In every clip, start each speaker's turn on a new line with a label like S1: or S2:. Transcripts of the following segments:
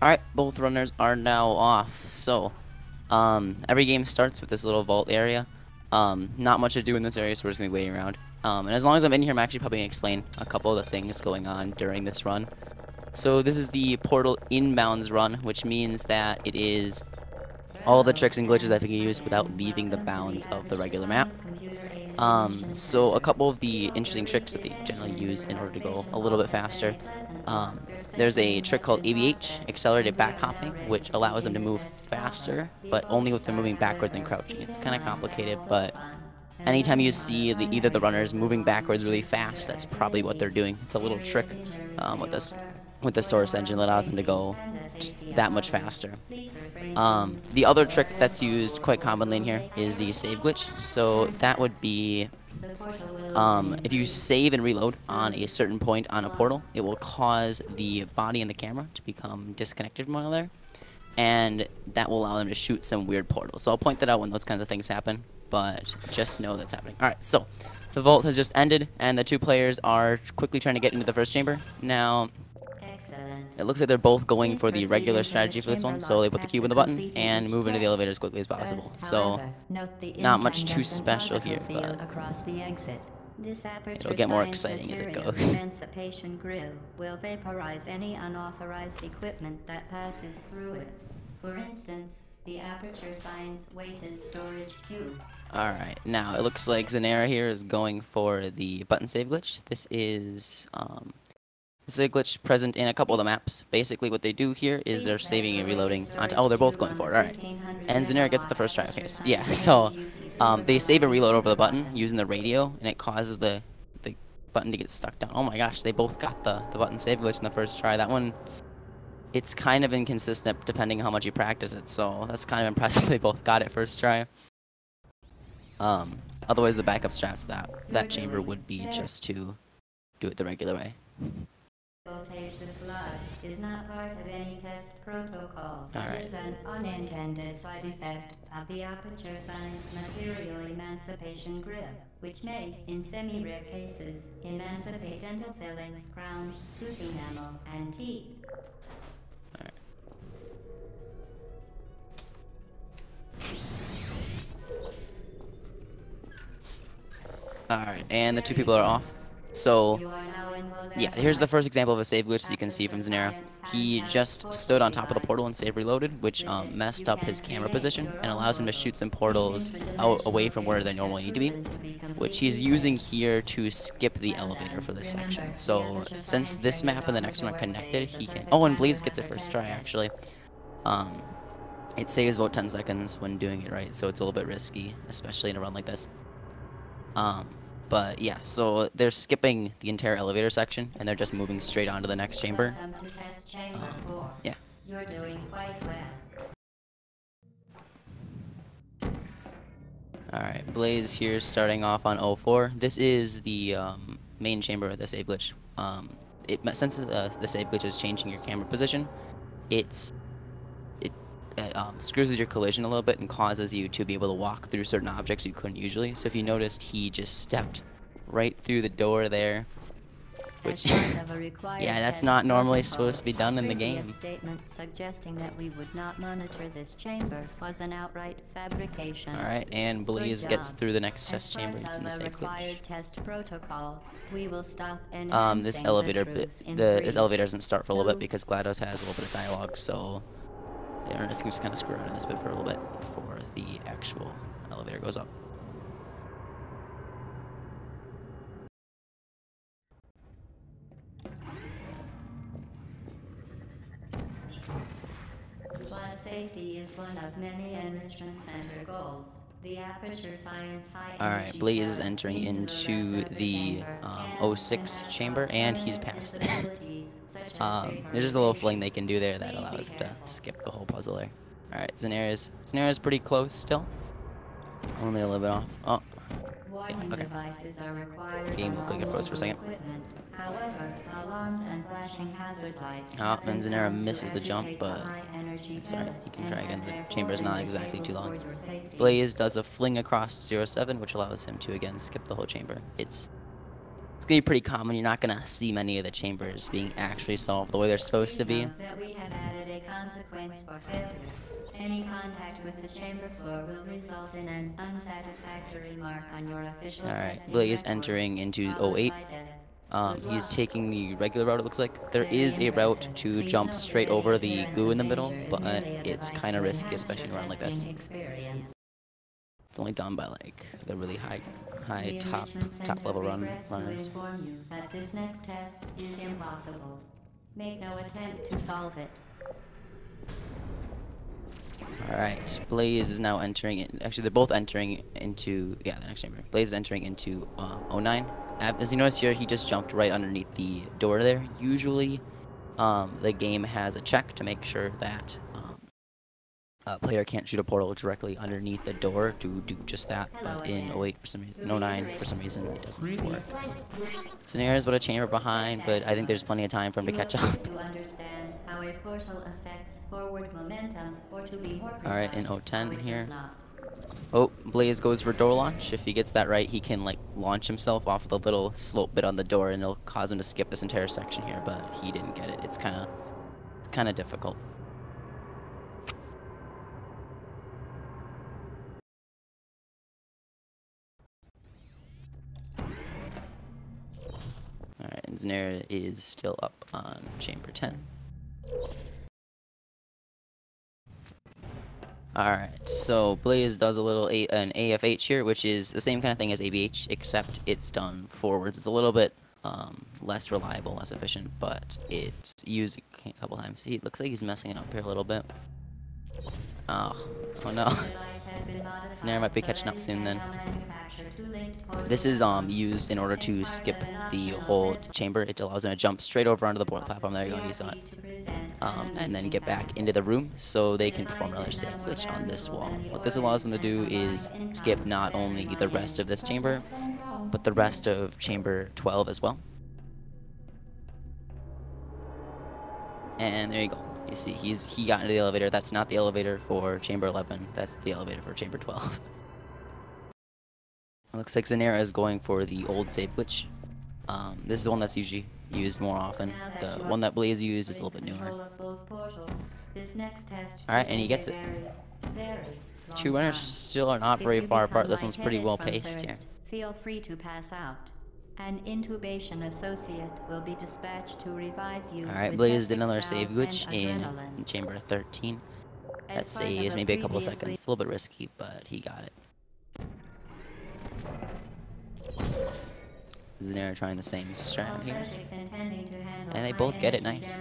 S1: Alright, both runners are now off. So, every game starts with this little vault area. Not much to do in this area, so we're just going to be waiting around. And as long as I'm in here, I'm actually probably going to explain a couple of the things going on during this run. So this is the portal inbounds run, which means that it is all the tricks and glitches that we can use without leaving the bounds of the regular map. So a couple of the interesting tricks that they generally use in order to go a little bit faster. There's a trick called ABH, accelerated back hopping, which allows them to move faster, but only if they're moving backwards and crouching. It's kind of complicated, but anytime you see either the runners moving backwards really fast, that's probably what they're doing. It's a little trick with the source engine that allows them to go just that much faster. The other trick that's used quite commonly in here is the save glitch. So that would be if you save and reload on a certain point on a portal, it will cause the body and the camera to become disconnected from one another, and that will allow them to shoot some weird portals. So I'll point that out when those kinds of things happen, but just know that's happening. Alright, so the vault has just ended, and the two players are quickly trying to get into the first chamber. Now, it looks like they're both going for the regular strategy for this one, so they put the cube in the button and move into the elevator as quickly as possible. So, not much too special here, but it'll get more exciting as it goes.
S2: Emancipation grill will vaporize any unauthorized equipment that passes through it. For instance, the aperture science weighted storage cube.
S1: Alright, now it looks like Xinera here is going for the button save glitch. This is a glitch present in a couple of the maps. Basically what they do here is they're saving and reloading onto... Oh, they're both going for it, alright. And Xinera gets the first try. Okay, so, yeah, so they save and reload over the button using the radio, and it causes the button to get stuck down. Oh my gosh, they both got the button save glitch in the first try. That one, it's kind of inconsistent depending on how much you practice it, so that's kind of impressive they both got it first try. Otherwise the backup strat for that chamber would be just to do it the regular way.
S2: Taste of blood is not part of any test protocol. It is an unintended side effect of the aperture science material emancipation grill, which may, in semi-rare cases, emancipate dental fillings, crowns, tooth enamel, and teeth.
S1: Alright, and the two people are off. So, yeah, here's the first example of a save glitch that you can see from Xinera. He just stood on top of the portal and save reloaded, which messed up his camera position and allows him to shoot some portals away from where they normally need to be, which he's using here to skip the elevator for this section. So, since this map and the next one are connected, he can... Oh, and Blaze gets it first try, actually. It saves about 10 seconds when doing it right, so it's a little bit risky, especially in a run like this. But yeah, so they're skipping the entire elevator section, and they're just moving straight on to the next chamber. Yeah.
S2: You're doing quite well.
S1: Alright, Blaze here starting off on 04. This is the main chamber of the save glitch. Since the save glitch is changing your camera position, it screws with your collision a little bit and causes you to be able to walk through certain objects you couldn't usually. So if you noticed, he just stepped right through the door there, which yeah, that's not normally supposed to be done in the game.
S2: A statement suggesting that we would not monitor this chamber was an outright fabrication.
S1: Alright, and Blaze gets through the next test chamber using the save glitch.
S2: Test protocol, we will stop
S1: this elevator doesn't start for a little bit because GLaDOS has a little bit of dialogue, so they're just kind of screw around this bit for a little bit before the actual elevator goes up.
S2: Blood safety is one of many enrichment center goals. The aperture science
S1: Alright, Blaze is entering into the 06 chamber, and he's passed it. There's just a little fling they can do there that allows them to skip the whole puzzle there. Alright, Xinera's pretty close still. Only a little bit off. Oh. Yeah, okay. Game looked like it froze for a second.
S2: However, alarms and flashing hazard lights.
S1: Oh, and Xinera misses the jump, but it's alright. He can try again. The chamber is not exactly too long. Blaze does a fling across 07, which allows him to again skip the whole chamber. It's gonna be pretty common. You're not gonna see many of the chambers being actually solved the way they're supposed to be.
S2: consequence for failure. Any contact with the chamber floor will result in an unsatisfactory mark on your official testing
S1: Blaze
S2: record,
S1: entering into
S2: followed
S1: 08.
S2: by death.
S1: He's taking the regular route, it looks like. There
S2: Very
S1: is a route
S2: impressive.
S1: to
S2: Please
S1: jump
S2: note
S1: straight
S2: that any
S1: over the
S2: appearance
S1: goo in
S2: of
S1: the middle,
S2: danger is
S1: but
S2: merely a
S1: it's
S2: device
S1: kind of
S2: to
S1: risky,
S2: enhance
S1: especially in a
S2: your
S1: run like this.
S2: testing experience.
S1: It's only done by like the really high
S2: The
S1: top
S2: Enrichment Center
S1: level
S2: regrets to
S1: runners.
S2: inform you that this next test is impossible. Make no attempt to solve it.
S1: Alright, Blaze is now entering in. Actually, they're both entering into, yeah, the next chamber. Blaze is entering into 09. As you notice here, he just jumped right underneath the door there. Usually, the game has a check to make sure that a player can't shoot a portal directly underneath the door to do just that.
S2: Hello
S1: But in
S2: again.
S1: 08, for some reason, in 09, for some reason, it doesn't work. Xinera is about a chamber behind, but I think there's plenty of time for him to catch up.
S2: To understand how a portal affects forward momentum, or to be more precise,
S1: Alright, in
S2: how
S1: 010
S2: it
S1: here.
S2: does not.
S1: Oh, Blaze goes for door launch. If he gets that right, he can like launch himself off the little slope bit on the door, and it'll cause him to skip this entire section here. But he didn't get it. It's kind of difficult. All right, and Xinera is still up on chamber 10. Alright, so Blaze does a little an AFH here, which is the same kind of thing as ABH, except it's done forwards. It's a little bit less reliable, less efficient, but it's used a couple times. He looks like he's messing it up here a little bit. Oh no. Xinera might be catching up soon then. This is used in order to skip the whole chamber. It allows him to jump straight over onto the board platform. There you go, he saw it. And then get back into the room so they can perform another save glitch on this wall. What this allows them to do is skip not only the rest of this chamber, but the rest of chamber 12 as well. And there you go. You see, he got into the elevator. That's not the elevator for chamber 11. That's the elevator for chamber 12. It looks like Xinera is going for the old save glitch. This is the one that's usually used more often. The one that Blaze used is a little bit newer. Alright, and he gets it. Two runners still are not very far apart. This one's pretty well paced here.
S2: Feel free to pass out. An intubation associate will be dispatched to revive you.
S1: Alright, Blaze did another save glitch in chamber 13. That saves maybe a couple of seconds. It's a little bit risky, but he got it. Xinera trying the same strat here. And they both get it nice.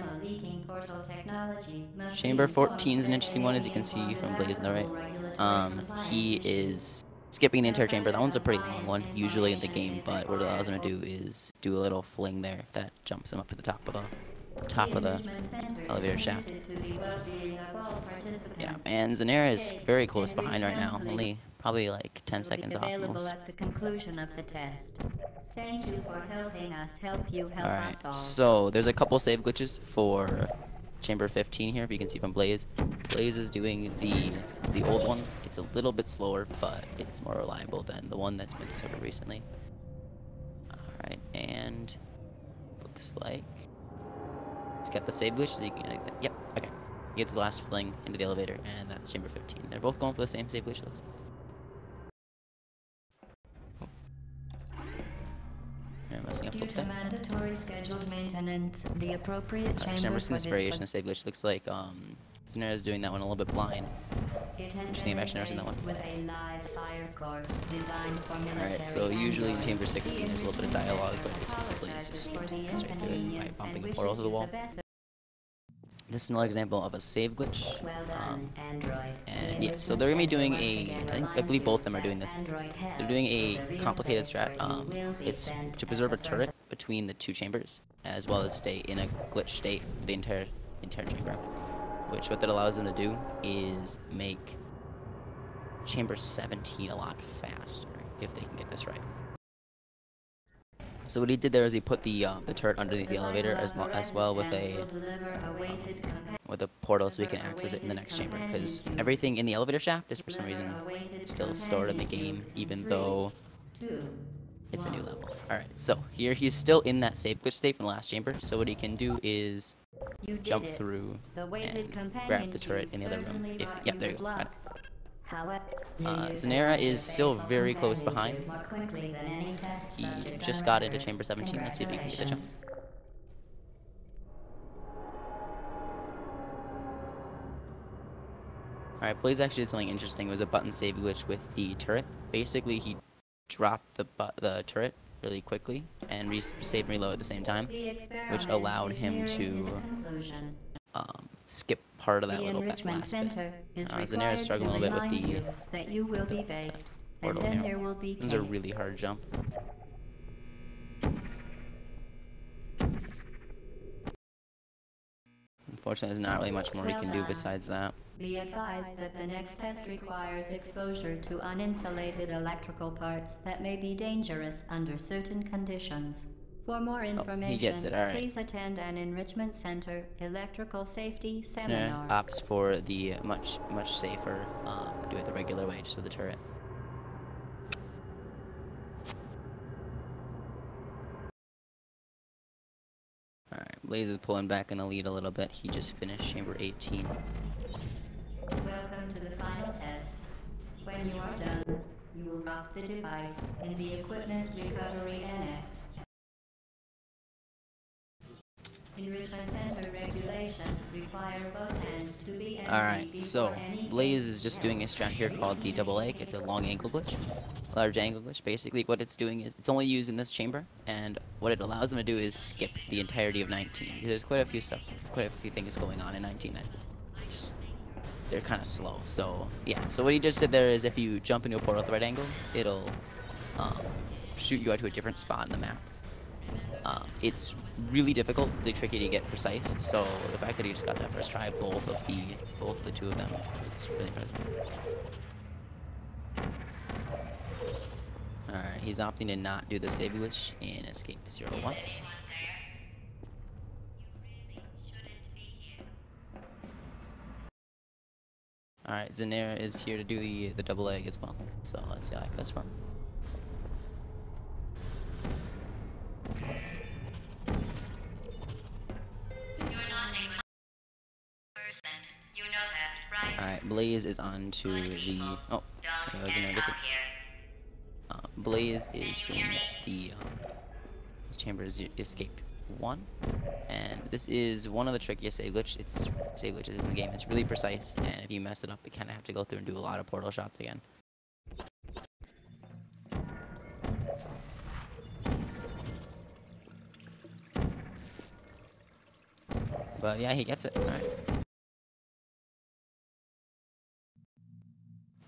S1: Chamber 14 is an interesting one, as you can see from Blaze on the right. He is skipping the entire chamber. That one's a pretty long one, usually in the game, but what it allows him to do is do a little fling there that jumps him up to the top of the elevator shaft. Yeah, and Xinera is very close behind right now, only probably like 10 seconds off almost.
S2: At the conclusion of the test. Thank you for helping us help you help us all.
S1: Alright, so there's a couple save glitches for chamber 15 here, if you can see from Blaze. Blaze is doing the old one. It's a little bit slower, but it's more reliable than the one that's been discovered recently. Alright, and looks like he's got the save glitch. Yep, okay. He gets the last fling into the elevator, and that's chamber 15. They're both going for the same save glitch, looks like. Messing up
S2: Due to mandatory scheduled maintenance, the appropriate chamber
S1: I've never seen this variation of save glitch. Looks like Xinera is doing that one a little bit blind. Interesting, I've actually never seen that one.
S2: With a live fire course designed for
S1: Alright, so usually in chamber 16 there's a little bit of dialogue, but this specifically is just straight to it by bumping a portal to the wall. This is another example of a save glitch. And yeah, so they're gonna be doing I believe both of them are doing this. They're doing a complicated strat. It's to preserve a turret between the two chambers, as well as stay in a glitch state the entire chamber. Which what that allows them to do is make chamber 17 a lot faster if they can get this right. So what he did there is he put the turret underneath the elevator as well with a portal so we can access it in the next chamber, because everything in the elevator shaft is for some reason still stored in the game, even though it's a new level. Alright, so here he's still in that save glitch state from the last chamber, so what he can do is
S2: You did
S1: jump
S2: it.
S1: through
S2: The weighted
S1: and
S2: companion
S1: grab the turret
S2: cube
S1: in the other room.
S2: certainly
S1: If
S2: brought
S1: yeah,
S2: you
S1: there you
S2: good
S1: go. Got
S2: luck.
S1: it.
S2: However, you
S1: Xinera
S2: your
S1: is still
S2: faithful
S1: very close
S2: companion
S1: behind.
S2: cube more quickly than any test
S1: He
S2: subject
S1: just
S2: on
S1: got into
S2: record.
S1: chamber 17. Let's see if he can get the jump.
S2: Congratulations.
S1: Alright, Blaze actually did something interesting. It was a button save glitch with the turret. Basically, he dropped the turret really quickly and save and reload at the same time,
S2: The
S1: which
S2: experiment
S1: allowed
S2: is
S1: him
S2: nearing
S1: to
S2: its conclusion.
S1: skip part of that
S2: The
S1: little
S2: enrichment
S1: last bit.
S2: center is
S1: Xanera's
S2: required to
S1: struggling a little bit with
S2: remind
S1: the
S2: you that you will be baked, and
S1: portal
S2: then
S1: here.
S2: there will be
S1: This is a
S2: cake.
S1: really hard jump. Unfortunately, there's not really much more he
S2: Well
S1: can do
S2: done.
S1: besides that.
S2: Be advised that the next test requires exposure to uninsulated electrical parts that may be dangerous under certain conditions. For more information,
S1: gets it, alright.
S2: please attend an Enrichment Center electrical safety
S1: Xanera
S2: seminar.
S1: opts for the much safer, do it the regular way, just with the turret. Alright, Blaze is pulling back in the lead a little bit. He just finished chamber 18.
S2: Welcome to the final test. When you are done, you will drop the device in the Equipment Recovery Annex. Enrichment Center regulations require both hands to be empty
S1: Alright,
S2: before
S1: so
S2: any
S1: Blaze is just doing a strat here called the double egg. It's a long angle glitch. Large angle glitch. Basically, what it's doing is it's only used in this chamber, and what it allows them to do is skip the entirety of 19. Because there's quite a few things going on in 19 that just they're kind of slow. So yeah. So what he just did there is if you jump into a portal at the right angle, it'll shoot you out to a different spot in the map. It's really difficult, really tricky to get precise. So the fact that he just got that first try, both of the two of them, it's really impressive. Alright, he's opting to not do the save glitch in Escape 01. Alright, Xinera is here to do the double egg as well. So let's see how that goes for him. Alright, Blaze is on to the... Oh, there goes Xinera gets it. Blaze is in the this chamber is Escape 1. And this is one of the trickiest save glitches in the game. It's really precise, and if you mess it up, you kind of have to go through and do a lot of portal shots again. But yeah, he gets it. Alright.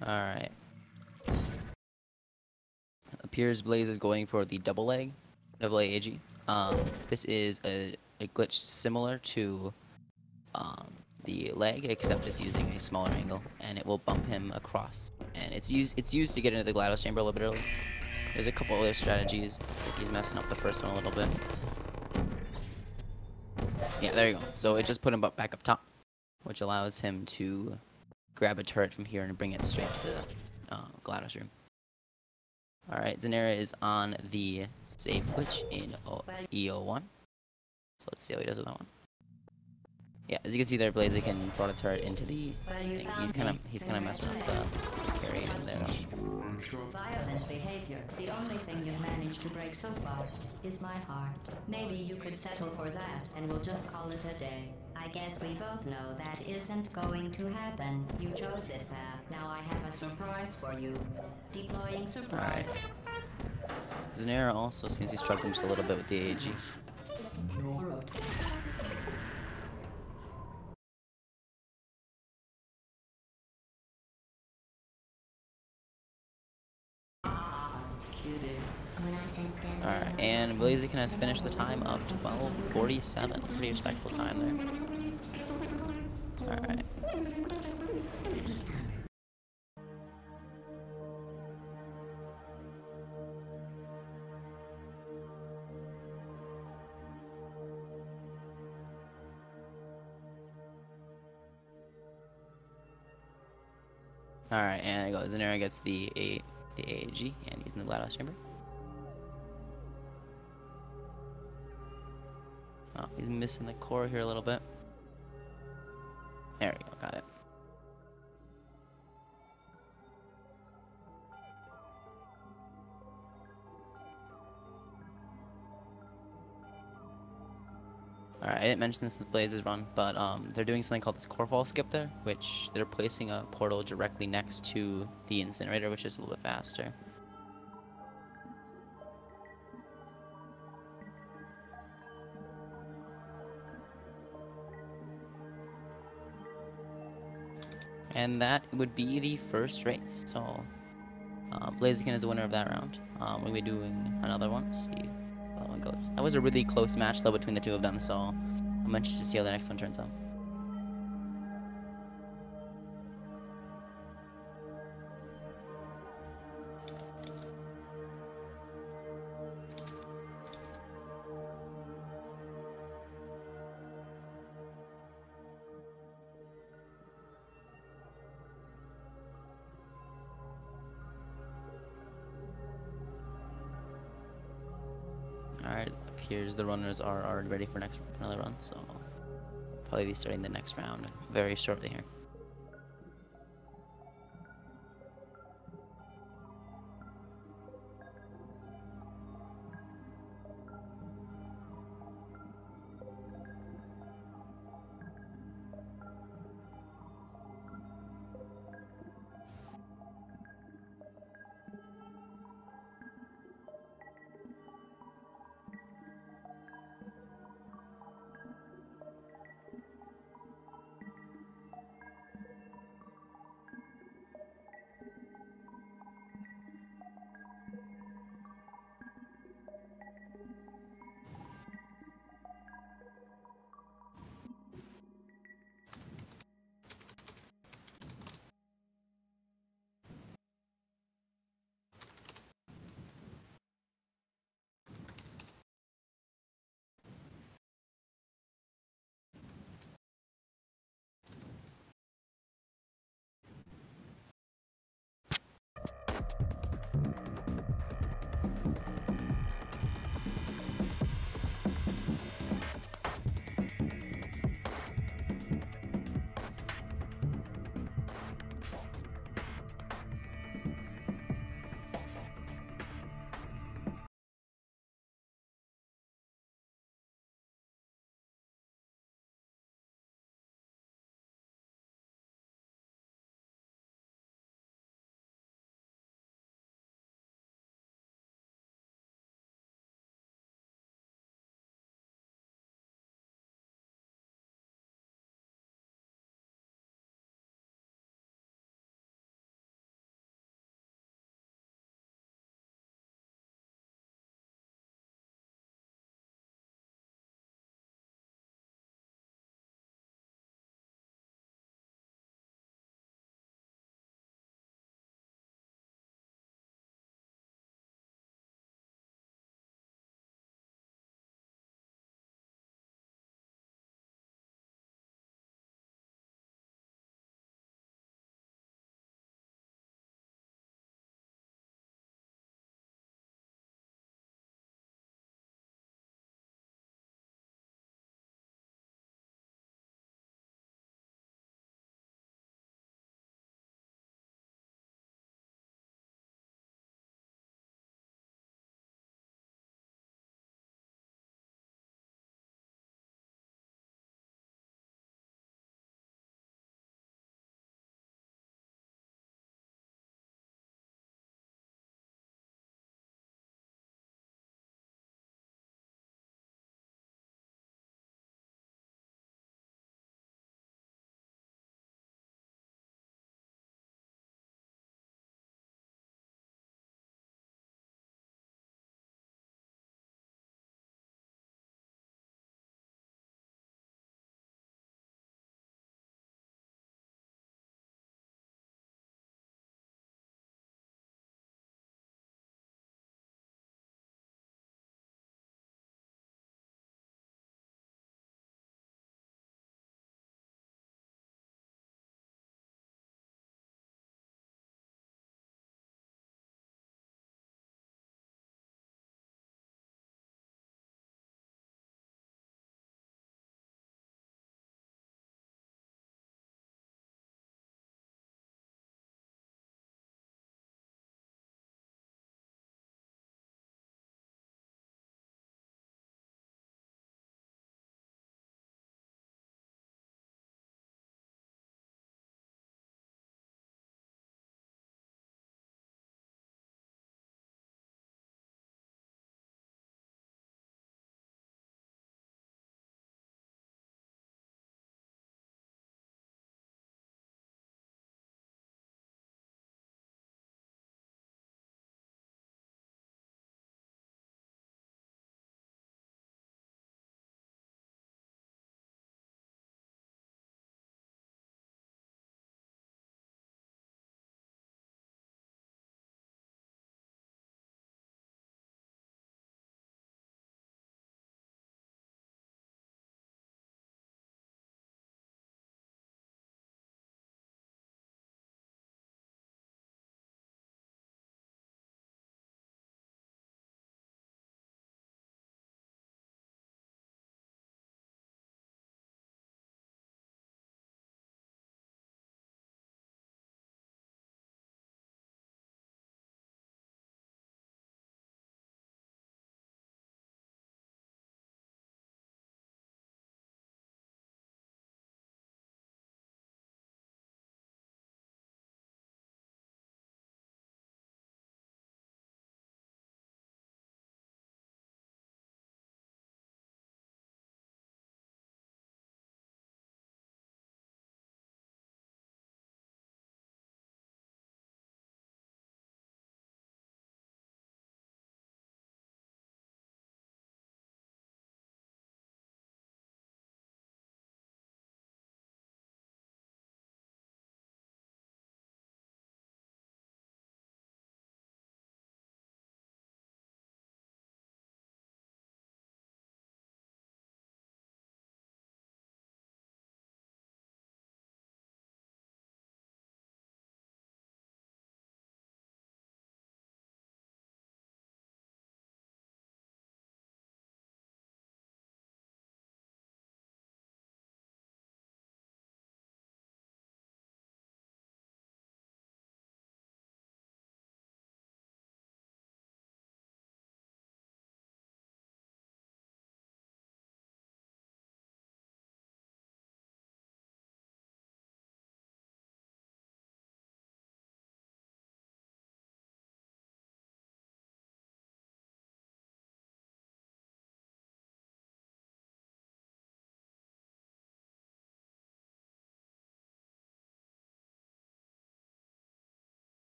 S1: Alright. Appears Blaze is going for the double AG. This is a glitch similar to the leg, except it's using a smaller angle, and it will bump him across. And it's used to get into the GLaDOS chamber a little bit early. There's a couple other strategies. Looks like he's messing up the first one a little bit. Yeah, there you go. So it just put him back up top, which allows him to grab a turret from here and bring it straight to the GLaDOS room. Alright, Xinera is on the save glitch in EO1. So let's see how he does with that one. Yeah, as you can see there, Blaze can put a turret into the thing. He's kind of messing up the carry in there.
S2: Violent behavior. The only thing you've managed to break so far is my heart. Maybe you could settle for that, and we'll just call it a day. I guess we both know that isn't going to happen. You chose this path. Now I have a surprise for you. Deploying surprise.
S1: Alright. Xinera also seems he's struggling just a little bit with the AG. Alright, and Blaziken has finished the time of 12:47. Pretty respectful time there. Alright. Alright, and there goes. Xinera gets the AAG, and he's in the GLaDOS chamber. Oh, he's missing the core here a little bit. There we go. Got it. Alright, I didn't mention this with Blaze's run, but they're doing something called this core fall skip there, which they're placing a portal directly next to the incinerator, which is a little bit faster. And that would be the first race. So Blaziken is the winner of that round. We'll be doing another one. See how that one goes. That was a really close match though between the two of them, so I'm interested to see how the next one turns out. Alright, appears the runners are already ready for another run, so probably be starting the next round very shortly here.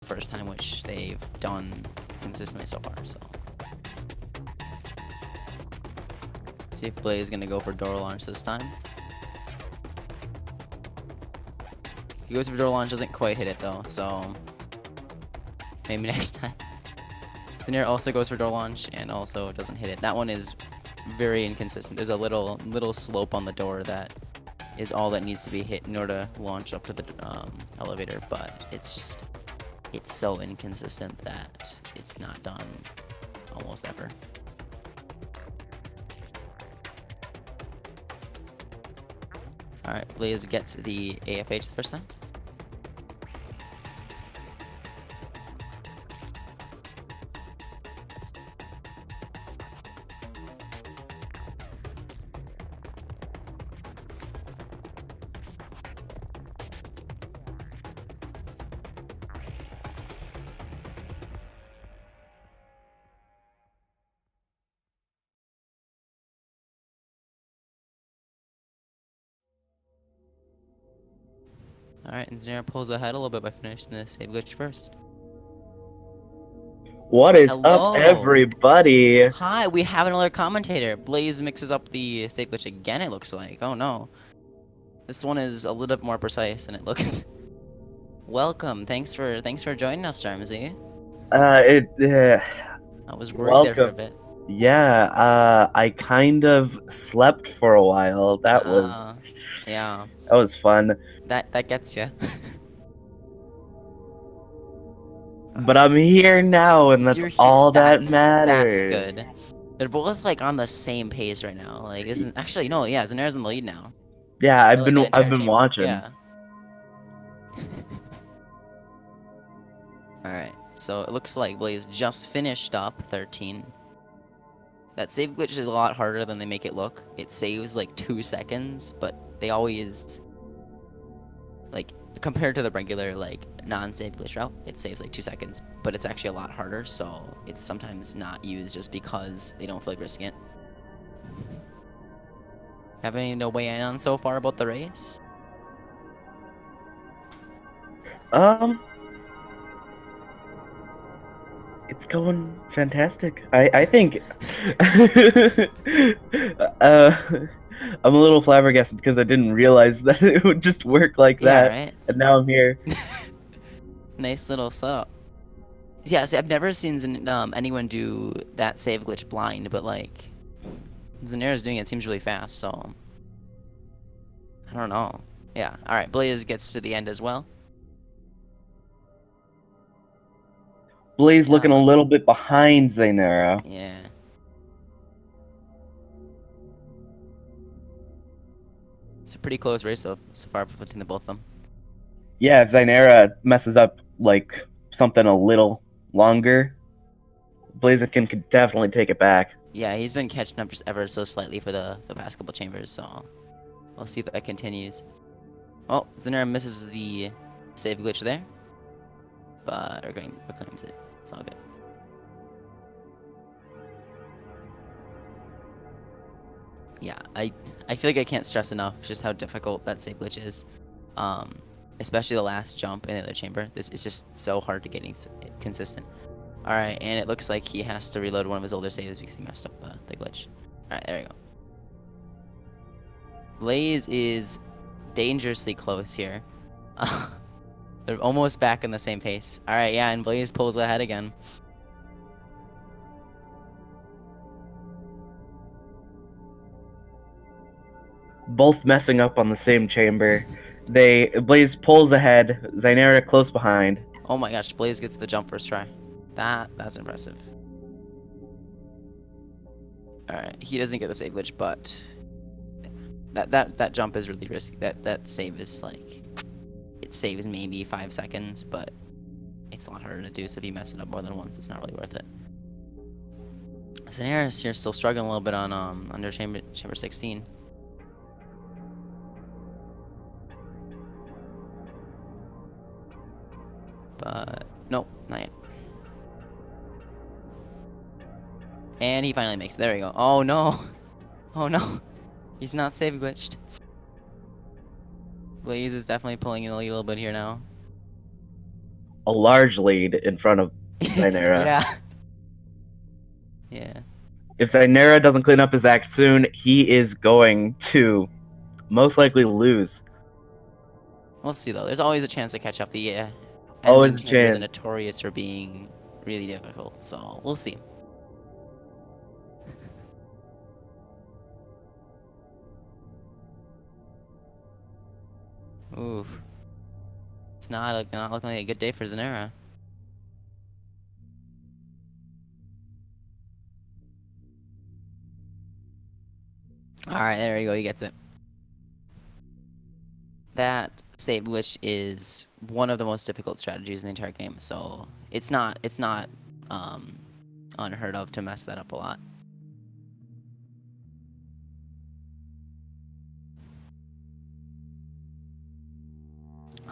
S1: first time, which they've done consistently so far. So let's see if Blaze is gonna go for door launch this time. He goes for door launch, doesn't quite hit it though, so maybe next time. Xinera also goes for door launch and also doesn't hit it. That one is very inconsistent. There's a little slope on the door that is all that needs to be hit in order to launch up to the elevator, but it's so inconsistent that it's not done almost ever. Alright, Blaze gets the AFH the first time. Alright, and Xinera pulls ahead a little bit by finishing the save glitch first.
S3: What is
S1: Hello.
S3: up, everybody?
S1: Hi, we have another commentator. Blaze mixes up the save glitch again, it looks like. Oh no. This one is a little bit more precise than it looks. Welcome. Thanks for joining us, Jarmsy.
S3: I
S1: was worried there for a bit.
S3: Yeah, I kind of slept for a while. That was fun.
S1: That gets you.
S3: But I'm here now, and that's all that matters.
S1: That's good. They're both like on the same pace right now. Like, isn't actually no, yeah, Xinera's in the lead now.
S3: Yeah, I've been watching.
S1: Yeah. All right, so it looks like Blaze just finished up 13. That save glitch is a lot harder than they make it look. It saves like 2 seconds, but they always, like, compared to the regular like non-save glitch route, it saves like 2 seconds, but it's actually a lot harder, so it's sometimes not used just because they don't feel like risking it. Have any to weigh in on so far about the race?
S3: It's going fantastic. I think I'm a little flabbergasted because I didn't realize that it would just work like that.
S1: Yeah, right?
S3: And now I'm here.
S1: Nice little setup. Yeah, see, I've never seen anyone do that save glitch blind, but like Xinera's doing it seems really fast, so I don't know. Yeah, alright, Blaze gets to the end as well.
S3: Blaze looking a little bit behind Xinera.
S1: Yeah. It's a pretty close race so far between the both of them.
S3: Yeah, if Xinera messes up like something a little longer, Blaziken could definitely take it back.
S1: Yeah, he's been catching up just ever so slightly for the past couple chambers, so we'll see if that continues. Oh, Xinera misses the save glitch there, but reclaims it. It's all good. Yeah, I feel like I can't stress enough just how difficult that save glitch is. Especially the last jump in the other chamber. This is just so hard to get consistent. Alright, and it looks like he has to reload one of his older saves because he messed up the glitch. Alright, there we go. Blaze is dangerously close here. They're almost back in the same pace. Alright, yeah, and Blaze pulls ahead again.
S3: Both messing up on the same chamber. Blaze pulls ahead, Xinera close behind.
S1: Oh my gosh, Blaze gets the jump first try. That's impressive. Alright, he doesn't get the save glitch, but that jump is really risky. That save is like, it saves maybe 5 seconds, but it's a lot harder to do, so if you mess it up more than once, it's not really worth it. Xinera's here still struggling a little bit on under chamber 16. But nope, not yet. And he finally makes it. There we go. Oh no. Oh no. He's not save glitched. Blaze is definitely pulling in the lead a little bit here now.
S3: a large lead in front of Xinera.
S1: Yeah. Yeah.
S3: If Xinera doesn't clean up his act soon, he is going to most likely lose.
S1: We'll see though. There's always a chance to catch up. The
S3: Always
S1: ending
S3: a
S1: chambers are
S3: chance.
S1: notorious for being really difficult, so we'll see. Oof. It's not looking like a good day for Xinera. Alright, there you go, he gets it. That save glitch is one of the most difficult strategies in the entire game, so it's not unheard of to mess that up a lot.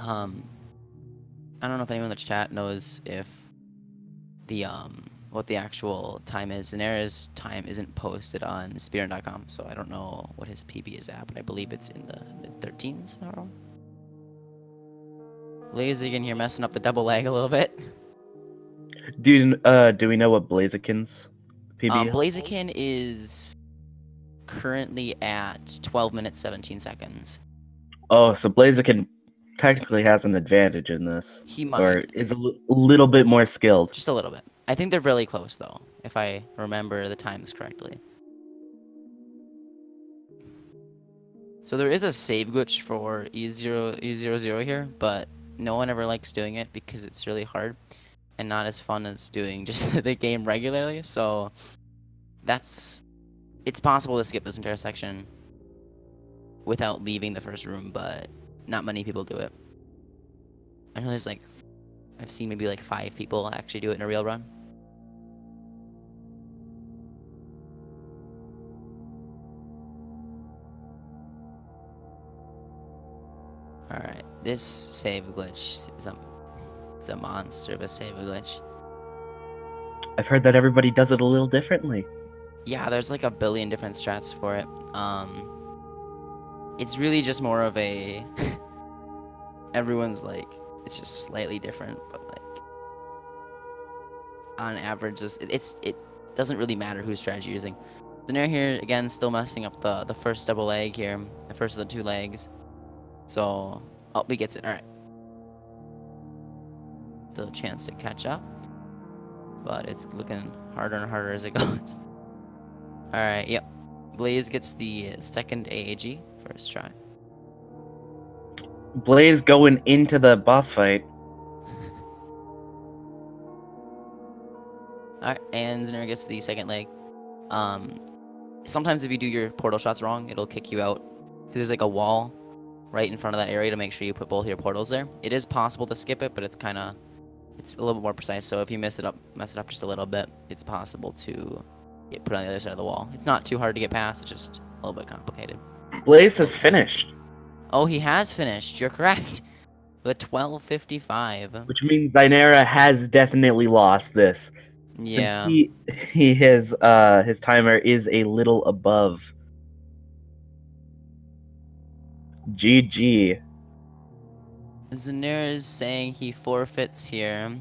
S1: I don't know if anyone in the chat knows if the what the actual time is. Xinera's time isn't posted on Spearn.com, so I don't know what his PB is at, but I believe it's in the mid-13s. Blaziken here messing up the double leg a little bit.
S3: Do we know what Blaziken's PB is?
S1: Blaziken is currently at 12 minutes 17 seconds.
S3: Oh, so Blaziken technically has an advantage in this.
S1: He might.
S3: Or is a little bit more skilled.
S1: Just a little bit. I think they're really close, though, if I remember the times correctly. So there is a save glitch for E00 here, but no one ever likes doing it because it's really hard and not as fun as doing just the game regularly. So it's possible to skip this entire section without leaving the first room, but not many people do it. I know there's I've seen maybe 5 people actually do it in a real run. Alright, this save glitch is a monster of a save glitch.
S3: I've heard that everybody does it a little differently.
S1: Yeah, there's a billion different strats for it. It's really just more of a everyone's it's just slightly different, but on average it doesn't really matter whose strategy you're using. Xinera here again still messing up the first double leg here, the first of the 2 legs. So, oh, he gets it. All right. Still a chance to catch up, but it's looking harder and harder as it goes. All right. Yep. Blaze gets the second AAG first try.
S3: Blaze going into the boss fight.
S1: All right, and Xinera gets the second leg. Sometimes if you do your portal shots wrong, it'll kick you out because there's a wall right in front of that area to make sure you put both your portals there. It is possible to skip it, but it's a little bit more precise. So if you mess it up just a little bit, it's possible to get put on the other side of the wall. It's not too hard to get past. It's just a little bit complicated.
S3: Blaze has finished.
S1: Oh, he has finished. You're correct. With 12:55.
S3: Which means Xinera has definitely lost this.
S1: Yeah.
S3: His timer is a little above. GG.
S1: Xinera is saying he forfeits here.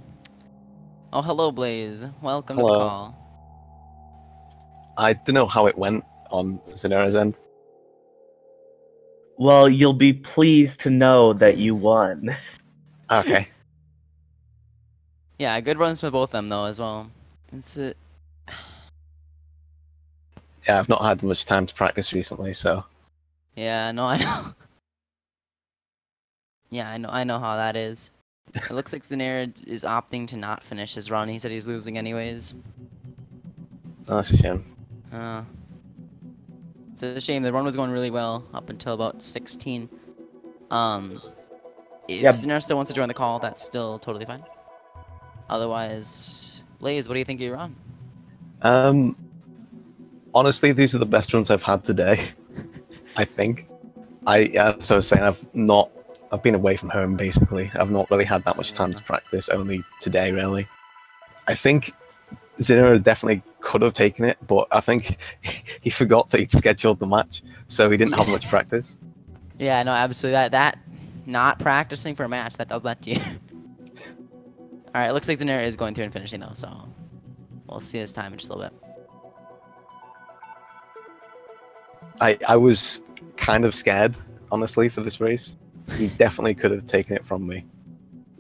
S1: Oh, hello, Blaze. Welcome
S4: Hello.
S1: to the call.
S4: I don't know how it went on Xinera's end.
S3: Well, you'll be pleased to know that you won.
S4: Okay.
S1: Yeah, good runs for both of them, though, as well.
S4: Yeah, I've not had much time to practice recently, so...
S1: Yeah, no, I know. Yeah, I know how that is. It looks like Xinera is opting to not finish his run. He said he's losing anyways.
S4: Oh, that's a shame.
S1: It's a shame. The run was going really well up until about 16. If Xinera still wants to join the call, that's still totally fine. Otherwise, Blaze, what do you think of your run?
S4: Honestly, these are the best runs I've had today. I think. As I was saying, I've been away from home basically. I've not really had that much time to practice, only today really. I think Xinera definitely could have taken it, but I think he forgot that he'd scheduled the match, so he didn't have much practice.
S1: Yeah, no, absolutely. That not practicing for a match, that does that to you. All right, it looks like Xinera is going through and finishing though, so we'll see his time in just a little bit.
S4: I was kind of scared, honestly, for this race. He definitely could have taken it from me.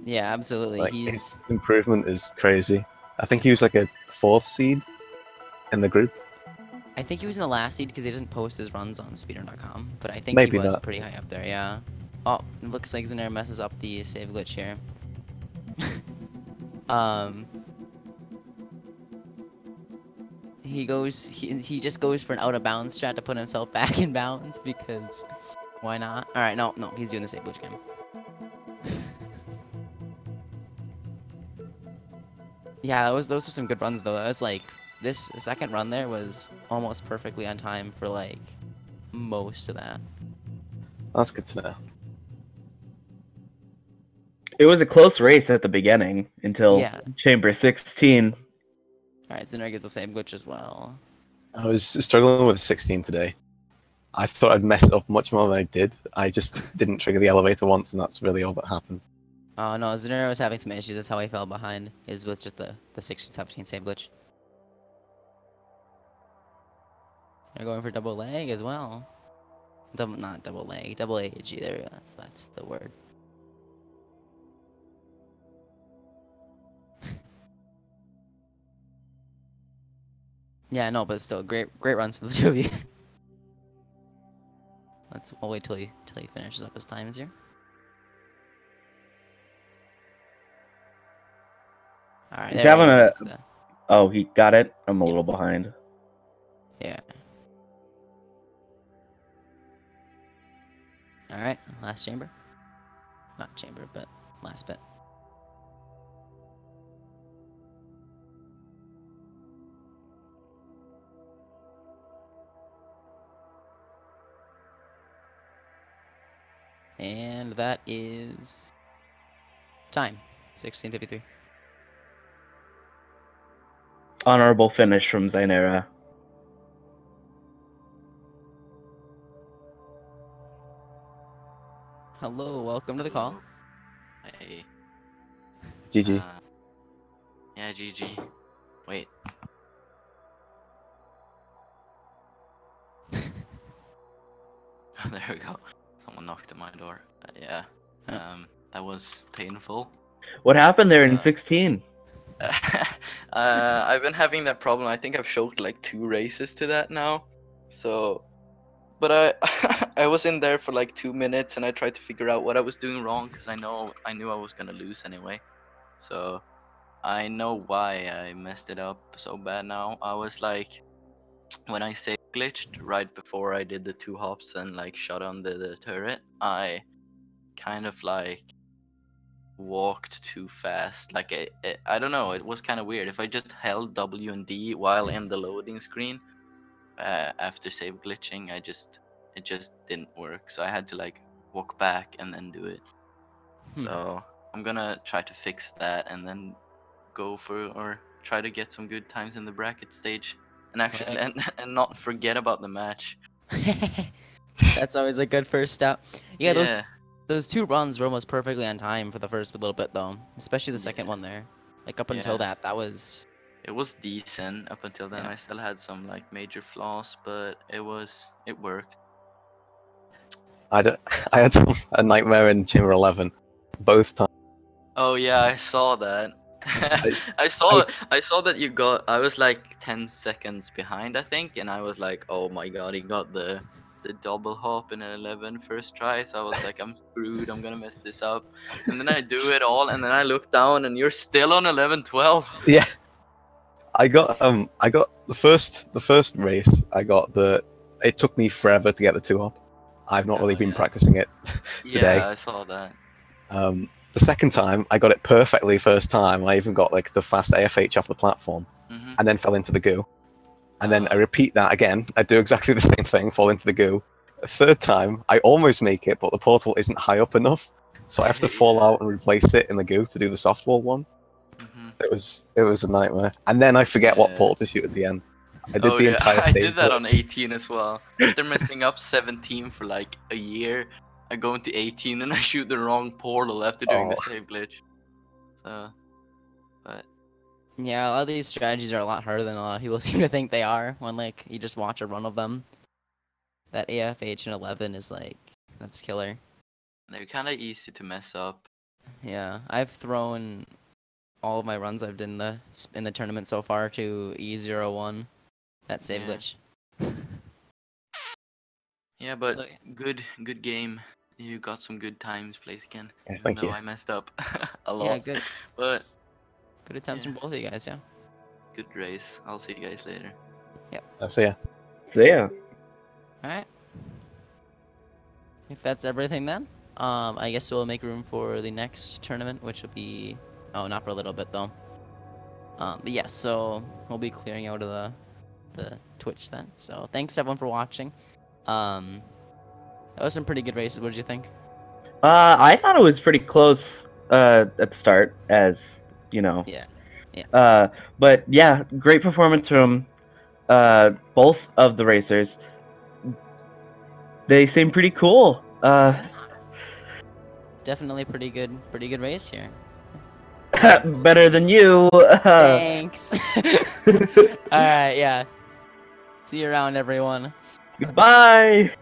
S1: Yeah, absolutely.
S4: Like,
S1: He's
S4: his improvement is crazy. I think he was like a 4th seed in the group.
S1: I think he was in the last seed because he doesn't post his runs on speedrun.com, but I think
S4: Maybe
S1: he was
S4: that.
S1: pretty high up there, yeah. Oh, it looks like Xinera messes up the save glitch here. He just goes for an out of bounds strat to put himself back in bounds because why not? All right, no, he's doing the save glitch again. Yeah, those are some good runs though. That was like this second run there was almost perfectly on time for like most of that.
S4: That's good to know.
S3: It was a close race at the beginning until
S1: Yeah.
S3: Chamber 16.
S1: All right, Xinera gets the same glitch as well.
S4: I was struggling with 16 today. I thought I'd messed it up much more than I did. I just didn't trigger the elevator once, and that's really all that happened.
S1: Oh no, Xinera was having some issues. That's how he fell behind. Is with just the 16-17 save glitch. They're going for double leg as well. Not double leg, double AG. There we go. That's the word. Yeah, no, but still great runs to the two of you. We'll wait till he finishes up his times here. All right,
S3: He's
S1: there
S3: having
S1: he
S3: a.
S1: gets the-
S3: Oh, he got it. I'm a
S1: Yeah.
S3: little behind.
S1: Yeah. All right, last chamber. Not chamber, but last bit. And that is time, 16:53.
S3: Honorable finish from Xinera.
S1: Hello, welcome to the call.
S5: Hey.
S4: GG.
S5: Yeah, GG. Wait. There we go. Someone knocked at my door. Yeah. That was painful.
S3: What happened there in 16?
S5: I've been having that problem. I think I've choked like 2 races to that now. So, but I was in there for like 2 minutes and I tried to figure out what I was doing wrong because I knew I was gonna lose anyway. So I know why I messed it up so bad now. I was like, when I save glitched right before I did the 2 hops and like shot on the turret, I kind of like walked too fast. Like I don't know, it was kind of weird. If I just held W and D while in the loading screen after save glitching, it just didn't work. So I had to like walk back and then do it. So I'm gonna try to fix that and then go for or try to get some good times in the bracket stage and actually and not forget about the match.
S1: That's always a good first step. Yeah,
S5: Yeah.
S1: those 2 runs were almost perfectly on time for the first little bit though, especially the second one there. Like up until
S5: Yeah.
S1: that was.
S5: It was decent up until then.
S1: Yeah.
S5: I still had some like major flaws, but it worked.
S4: I had a nightmare in Chamber 11, both times.
S5: Oh yeah, I saw that. I saw that you got. I was like 10 seconds behind, I think, and I was like, oh my god, he got the double hop in an 11 first try. So I was like, I'm screwed. I'm gonna mess this up. And then I do it all, and then I look down, and you're still on 11-12.
S4: Yeah. I got the first race. It took me forever to get the 2 hop. I've not really been practicing it today.
S5: Yeah, I saw that.
S4: The second time, I got it perfectly first time. I even got like the fast AFH off the platform, and then fell into the goo. And then I repeat that again. I do exactly the same thing, fall into the goo. A third time, I almost make it, but the portal isn't high up enough, so I have to fall out and replace it in the goo to do the softball one. It was a nightmare. And then I forget what portal to shoot at the end. I did the entire save
S5: I did that on
S4: glitch.
S5: 18 as well. After messing up 17 for like a year, I go into 18 and I shoot the wrong portal after doing the save glitch. So
S1: Yeah, a lot of these strategies are a lot harder than a lot of people seem to think they are when like you just watch a run of them. That AFH and 11 is like that's killer.
S5: They're kind of easy to mess up.
S1: Yeah, I've thrown all of my runs I've done in the tournament so far to E01. That save
S5: Yeah.
S1: glitch.
S5: Yeah, but
S1: So,
S5: good game. You got some good times, place again.
S4: Yeah,
S5: Even
S4: thank
S5: though
S4: you.
S5: I messed up a
S1: yeah,
S5: lot.
S1: good
S5: But
S1: attempts
S5: Yeah.
S1: from both of you guys. Yeah.
S5: good race. I'll see you guys later.
S4: So yeah.
S3: So yeah.
S1: All right. If that's everything, then I guess we'll make room for the next tournament, which will be not for a little bit though. But yeah, so we'll be clearing out of the Twitch then. So thanks everyone for watching. That was some pretty good races. What did you think?
S3: I thought it was pretty close at the start, as you know.
S1: Yeah.
S3: But yeah, great performance from both of the racers. They seem pretty cool.
S1: Definitely pretty good race here.
S3: Better than you.
S1: Thanks. All right, yeah. See you around, everyone.
S3: Goodbye.